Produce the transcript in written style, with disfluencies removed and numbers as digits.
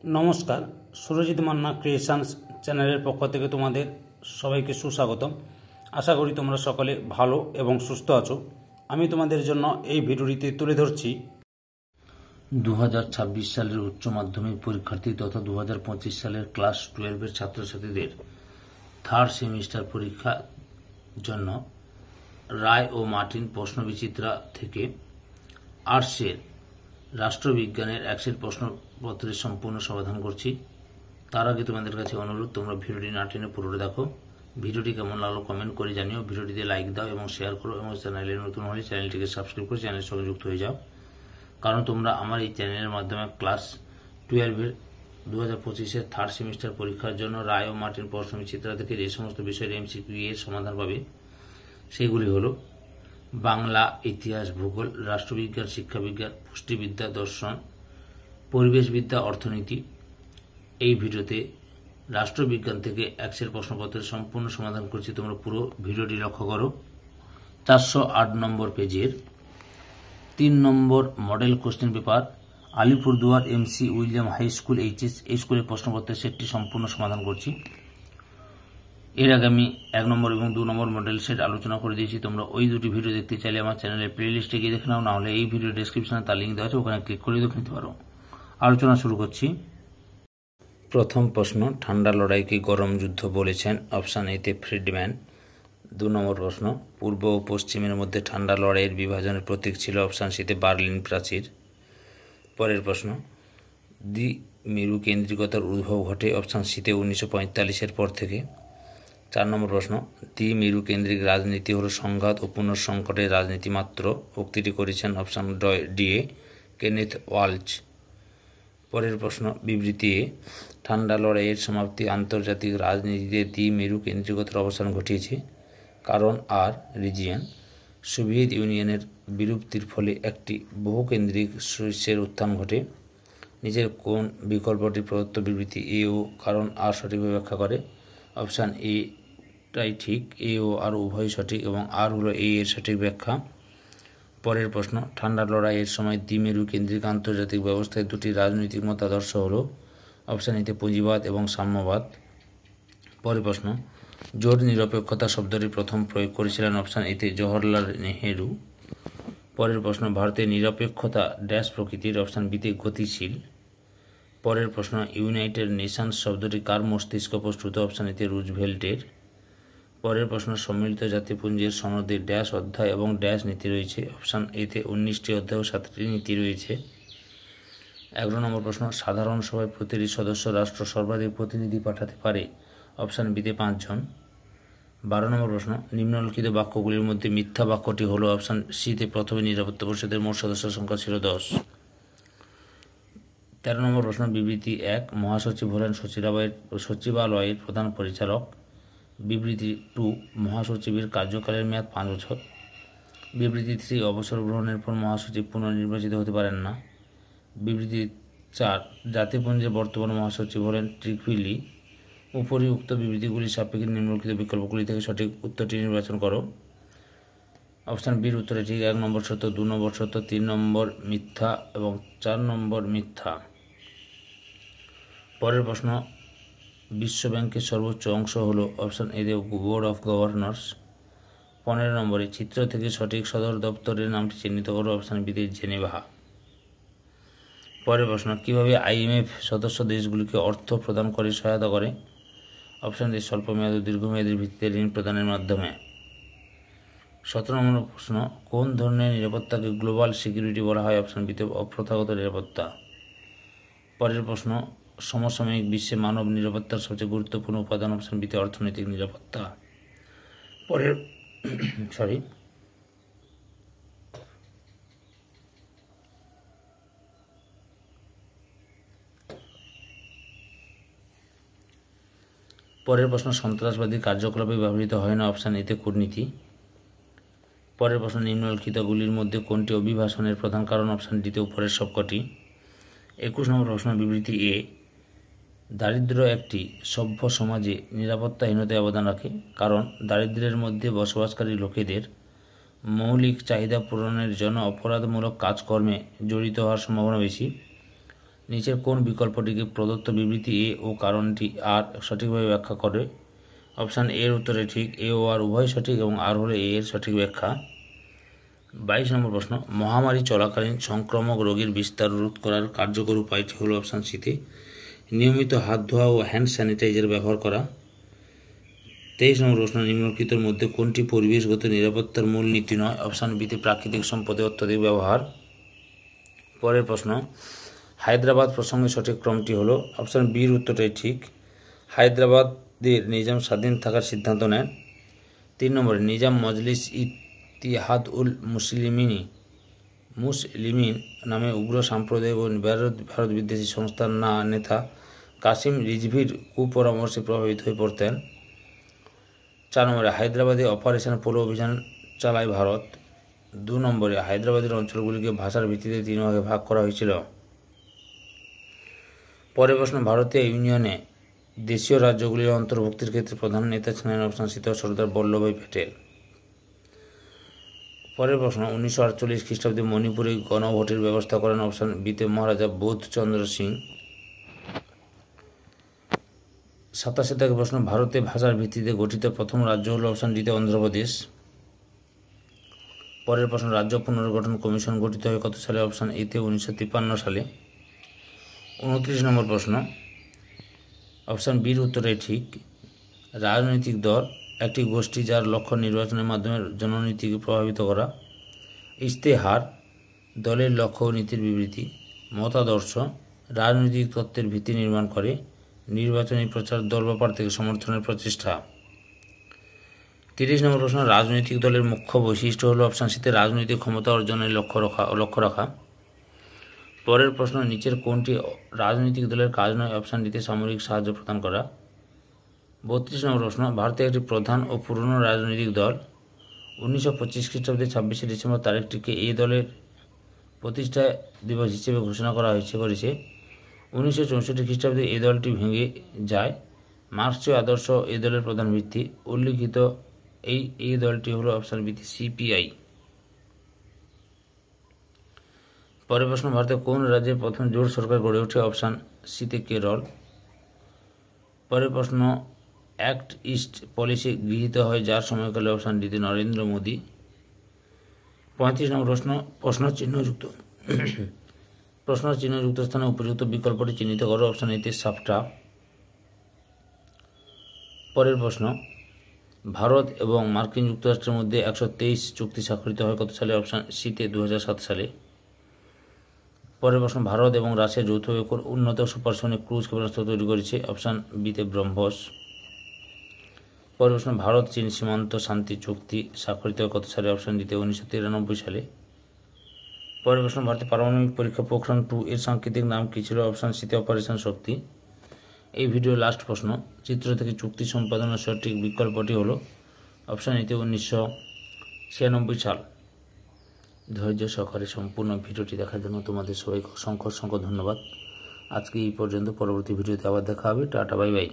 নমস্কার, সুরজিৎ মান্না ক্রিয়েশনস চ্যানেলের পক্ষ থেকে তোমাদের সবাইকে সুস্বাগতম। আশা করি তোমরা সকলে ভালো এবং সুস্থ আছো। আমি তোমাদের জন্য এই ভিডিওটিতে তুলে ধরছি 2026 সালের উচ্চ মাধ্যমিক পরীক্ষার্থী তথা 2025 সালের ক্লাস 12-এর ছাত্রছাত্রীদের থার্ড সেমিস্টার পরীক্ষার জন্য রায় ও মার্টিন প্রশ্নবিচিত্রা থেকে আর্টসের রাষ্ট্রবিজ্ঞানের একশের প্রশ্নপত্রের সম্পূর্ণ সমাধান করছি। তার আগে তোমাদের কাছে অনুরোধ, তোমরা ভিডিওটি না টেনে পুরোটা দেখো। ভিডিওটি কেমন লাগলো কমেন্ট করে জানিও, ভিডিওটিতে লাইক দাও এবং শেয়ার করো, এবং চ্যানেলে নতুন হলে চ্যানেলটিকে সাবস্ক্রাইব করে চ্যানেলের সঙ্গে যুক্ত হয়ে যাও। কারণ তোমরা আমার এই চ্যানেলের মাধ্যমে ক্লাস 12-এর 2025-এর থার্ড সেমিস্টার পরীক্ষার জন্য রায় ও মার্টিন প্রশ্নবিচিত্রা থেকে যে সমস্ত বিষয়ের এমসিকিউ এর সমাধান পাবে সেগুলি হলো বাংলা, ইতিহাস, ভূগোল, রাষ্ট্রবিজ্ঞান, শিক্ষাবিজ্ঞান, পুষ্টিবিদ্যা, দর্শন, পরিবেশবিদ্যা, অর্থনীতি। এই ভিডিওতে রাষ্ট্রবিজ্ঞান থেকে একশের প্রশ্নপত্রের সম্পূর্ণ সমাধান করছি, তোমরা পুরো ভিডিওটি লক্ষ্য করো। 408 নম্বর পেজের 3 নম্বর model question paper Alipurduar MC William high school HS এই স্কুলের প্রশ্নপত্রের সেটটি সম্পূর্ণ সমাধান করছি। এর আগে আমি 1 নম্বর এবং 2 নম্বর মডেল সেট আলোচনা করে দিয়েছি। তোমরা ওই দুটি ভিডিও দেখতে চাইলে আমার চ্যানেলের প্লেলিস্টে গিয়ে দেখে নাও, না হলে এই ভিডিও ডেসক্রিপশনে তার লিঙ্ক দেওয়া আছে, ওখানে ক্লিক করে দেখে নিতে পারো। আলোচনা শুরু করছি। প্রথম প্রশ্ন, ঠান্ডা লড়াইকে গরম যুদ্ধ বলেছেন? অপশান এতে ফ্রিডম্যান। 2 নম্বর প্রশ্ন, পূর্ব ও পশ্চিমের মধ্যে ঠান্ডা লড়াইয়ের বিভাজনের প্রতীক ছিল? অপশান সিতে বার্লিন প্রাচীর। পরের প্রশ্ন, দ্বি মেরু কেন্দ্রিকতার উদ্ভব ঘটে? অপশান সিতে 1945-এর পর থেকে। 4 নম্বর প্রশ্ন, দ্বি মেরু কেন্দ্রিক রাজনীতি হল সংঘাত ও পুনঃসংকটের রাজনীতি মাত্র। উক্তিটি করেছেন অপশান ডি এ কেনেথ ওয়ালচ। পরের প্রশ্ন, বিবৃতি এ, ঠান্ডা লড়াইয়ের সমাপ্তি আন্তর্জাতিক রাজনীতিতে দ্বি মেরু কেন্দ্রিকতার অবসান ঘটিয়েছে। কারণ আর রিজিয়ন, সোভিয়েত ইউনিয়নের বিলুপ্তির ফলে একটি বহুকেন্দ্রিক শীর্ষের উত্থান ঘটে। নিচের কোন বিকল্পটি প্রদত্ত বিবৃতি এ ও কারণ আর সঠিকভাবে ব্যাখ্যা করে? অপশান এ টাই ঠিক, এ ও আর উভয় সঠিক এবং আর হলো এ এর সঠিক ব্যাখ্যা। পরের প্রশ্ন, ঠান্ডা লড়াইয়ের সময় দ্বিমেরু কেন্দ্রিক আন্তর্জাতিক ব্যবস্থায় দুটি রাজনৈতিক মতাদর্শ হল? অপশান এতে পুঁজিবাদ এবং সাম্যবাদ। পরের প্রশ্ন, জোট নিরপেক্ষতা শব্দটি প্রথম প্রয়োগ করেছিলেন? অপশান এতে জওহরলাল নেহেরু। পরের প্রশ্ন, ভারতের নিরপেক্ষতা ড্যাশ প্রকৃতির? অপশান বিতে গতিশীল। পরের প্রশ্ন, ইউনাইটেড নেশনস শব্দটি কার মস্তিষ্ক প্রস্তুত? অপশান এতে রুজভেল্টের। পরের প্রশ্ন, সম্মিলিত জাতিপুঞ্জের সনদে ড্যাশ অধ্যায় এবং ড্যাশ নীতি রয়েছে? অপশান এতে 19টি অধ্যায় ও 7টি নীতি রয়েছে। 11 নম্বর প্রশ্ন, সাধারণ সভায় প্রতিটি সদস্য রাষ্ট্র সর্বাধিক প্রতিনিধি পাঠাতে পারে? অপশান বিতে 5 জন। 12 নম্বর প্রশ্ন, নিম্নলিখিত বাক্যগুলির মধ্যে মিথ্যা বাক্যটি হলো? অপশান সিতে প্রথমে নিরাপত্তা পরিষদের মোট সদস্যের সংখ্যা ছিল 10। 13 নম্বর প্রশ্ন, বিবৃতি 1, মহাসচিব হলেন সচিবালয়ের প্রধান পরিচালক। বিবৃতি 2, মহাসচিবের কার্যকালের মেয়াদ 5 বছর। বিবৃতি 3, অবসর গ্রহণের পর মহাসচিব পুনর্নির্বাচিত হতে পারেন না। বিবৃতি 4, জাতিপুঞ্জের বর্তমান মহাসচিব হলেন ট্রিকুইলি। উপরিউক্ত বিবৃতিগুলির সাপেক্ষে নিম্নলিখিত বিকল্পগুলি থেকে সঠিক উত্তরটি নির্বাচন করো। অপশান বির উত্তরে ঠিক 1 নম্বর সত্য, 2 নম্বর সত্য, 3 নম্বর মিথ্যা এবং 4 নম্বর মিথ্যা। পরের প্রশ্ন, বিশ্ব ব্যাংকের সর্বোচ্চ অংশ হল? Option A board of governors. 15 নম্বরে চিত্র থেকে সঠিক সদর দপ্তরের নামটি চিহ্নিত করো? অপশান বিতে জেনেভা। পরের প্রশ্ন, কীভাবে আইএমএফ সদস্য দেশগুলিকে অর্থ প্রদান করে সহায়তা করে? অপশান এ স্বল্পমেয়াদী ও দীর্ঘমেয়াদী ভিত্তিতে ঋণ প্রদানের মাধ্যমে। 17 নম্বর প্রশ্ন, কোন ধরনের নিরাপত্তাকে গ্লোবাল সিকিউরিটি বলা হয়? অপশান বিতে অপ্রথাগত নিরাপত্তা। পরের প্রশ্ন, সমসাময়িক বিশ্বে মানব নিরাপত্তার সবচেয়ে গুরুত্বপূর্ণ উপাদান? অপশান বিতে অর্থনৈতিক নিরাপত্তা। পরের প্রশ্ন, সন্ত্রাসবাদী কার্যকলাপে ব্যবহৃত হয় না? অপশান এতে কূটনীতি। পরের প্রশ্ন, নিম্নলিখিতগুলির মধ্যে কোনটি অভিবাসনের প্রধান কারণ? অপশান ডিতে উপরের সবকটি। 21 নম্বর প্রশ্ন, বিবৃতি এ, দারিদ্র্য একটি সভ্য সমাজে নিরাপত্তাহীনতায় অবদান রাখে। কারণ দারিদ্র্যের মধ্যে বসবাসকারী লোকেদের মৌলিক চাহিদা পূরণের জন্য অপরাধমূলক কাজকর্মে জড়িত হওয়ার সম্ভাবনা বেশি। নিচের কোন বিকল্পটিকে প্রদত্ত বিবৃতি এ ও কারণটি আর সঠিকভাবে ব্যাখ্যা করে? অপশান এ এর উত্তরে ঠিক, এ ও আর উভয় সঠিক এবং আর হলো এ এর সঠিক ব্যাখ্যা। 22 নম্বর প্রশ্ন, মহামারী চলাকালীন সংক্রামক রোগের বিস্তার রোধ করার কার্যকর উপায়টি হলো অপশান সিতে নিয়মিত হাত ধোয়া ও হ্যান্ড স্যানিটাইজার ব্যবহার করা। 23 নম্বর প্রশ্ন, নিম্নলিখিতের মধ্যে কোনটি পরিবেশগত নিরাপত্তার মূল নীতি নয়? অপশান বিতে প্রাকৃতিক সম্পদের অত্যধিক ব্যবহার। পরের প্রশ্ন, হায়দ্রাবাদ প্রসঙ্গে সঠিক ক্রমটি হলো? অপশান বির উত্তরটাই ঠিক, হায়দ্রাবাদের নিজাম স্বাধীন থাকার সিদ্ধান্ত নেন। 3 নম্বরে, নিজাম মজলিস ইত্তিহাদ উল মুসলিমিন নামে উগ্র সাম্প্রদায়িক ও ভারত বিদ্বেষী সংস্থার নেতা কাসিম রিজভির কুপরামর্শে প্রভাবিত হয়ে পড়তেন। 4 নম্বরে, হায়দ্রাবাদে অপারেশন পোলো অভিযান চালায় ভারত। 2 নম্বরে, হায়দ্রাবাদের অঞ্চলগুলিকে ভাষার ভিত্তিতে 3 ভাগে ভাগ করা হয়েছিল। পরের প্রশ্ন, ভারতীয় ইউনিয়নে দেশীয় রাজ্যগুলির অন্তর্ভুক্তির ক্ষেত্রে প্রধান নেতা ছিলেন অপশান সিতে সর্দার বল্লভভাই প্যাটেল। পরের প্রশ্ন, 1948 খ্রিস্টাব্দে মণিপুরে গণভোটের ব্যবস্থা করেন অপশান বিতে মহারাজা বোধচন্দ্র সিং। 87 প্রশ্ন, ভারতে ভাষার ভিত্তিতে গঠিত প্রথম রাজ্য হল অপশান ডিতে অন্ধ্রপ্রদেশ। পরের প্রশ্ন, রাজ্য পুনর্গঠন কমিশন গঠিত হয় কত সালে? অপশান এতে 1953 সালে। 29 নম্বর প্রশ্ন, অপশান বির উত্তরে ঠিক, রাজনৈতিক দল একটি গোষ্ঠী যার লক্ষ্য নির্বাচনের মাধ্যমে জননীতিকে প্রভাবিত করা। ইশতেহার দলের লক্ষ্য ও নীতির বিবৃতি। মতাদর্শ রাজনৈতিক তত্ত্বের ভিত্তি নির্মাণ করে। নির্বাচনী প্রচার দল বা প্রার্থীকে সমর্থনের প্রচেষ্টা। 30 নম্বর প্রশ্ন, রাজনৈতিক দলের মুখ্য বৈশিষ্ট্য হল অপশান সিতে রাজনৈতিক ক্ষমতা অর্জনের লক্ষ্য রাখা। পরের প্রশ্ন, নিচের কোনটি রাজনৈতিক দলের কাজ নয়? অপশান ডিতে সামরিক সাহায্য প্রদান করা। 32 নম্বর প্রশ্ন, ভারতের একটি প্রধান ও পুরনো রাজনৈতিক দল 1925 খ্রিস্টাব্দে 26শে ডিসেম্বর তারিখটিকে এই দলের প্রতিষ্ঠা দিবস হিসেবে ঘোষণা করা করেছে। 1964 খ্রিস্টাব্দে এই দলটি ভেঙে যায়। মার্ক্সীয় আদর্শ এই দলের প্রধান ভিত্তি। উল্লিখিত এই দলটি হল অপশান বিতে সিপিআই। পরের প্রশ্ন, ভারতের কোন রাজ্যে প্রথম জোট সরকার গড়ে ওঠে? অপশান সিতে কেরল। পরের প্রশ্ন, অ্যাক্ট ইস্ট পলিসি গৃহীত হয় যার সময়কালে? অপশান ডিতে নরেন্দ্র মোদী। 35 নম্বর প্রশ্ন চিহ্নযুক্ত স্থানে উপযুক্ত বিকল্পটি চিহ্নিত করো। অপশান এতে সাপটা। পরের প্রশ্ন, ভারত এবং মার্কিন যুক্তরাষ্ট্রের মধ্যে 123 চুক্তি স্বাক্ষরিত হয় কত সালে? অপশান সিতে 2007 সালে। পরের প্রশ্ন, ভারত এবং রাশিয়া যৌথভাবে উন্নত সুপারসনিক ক্রুজ ক্ষেপণাস্ত্র তৈরি করেছে? অপশান বিতে ব্রহ্মস। পরের প্রশ্ন, ভারত চীন সীমান্ত শান্তি চুক্তি স্বাক্ষরিত হয় কত সালে? অপশান ডিতে 1993 সালে। পরের প্রশ্ন, ভারতের পারমাণবিক পরীক্ষা পোখরান 2 এর সাংকেতিক নাম কী ছিল? অপশান সিতে অপারেশন শক্তি। এই ভিডিওর লাস্ট প্রশ্ন, চিত্র থেকে চুক্তি সম্পাদনের সঠিক বিকল্পটি হলো অপশান এতে 1996 সাল। ধৈর্য সহকারে সম্পূর্ণ ভিডিওটি দেখার জন্য তোমাদের সবাইকে অসংখ্য ধন্যবাদ। আজকে এই পর্যন্ত, পরবর্তী ভিডিওতে আবার দেখা হবে। Tata, bye bye.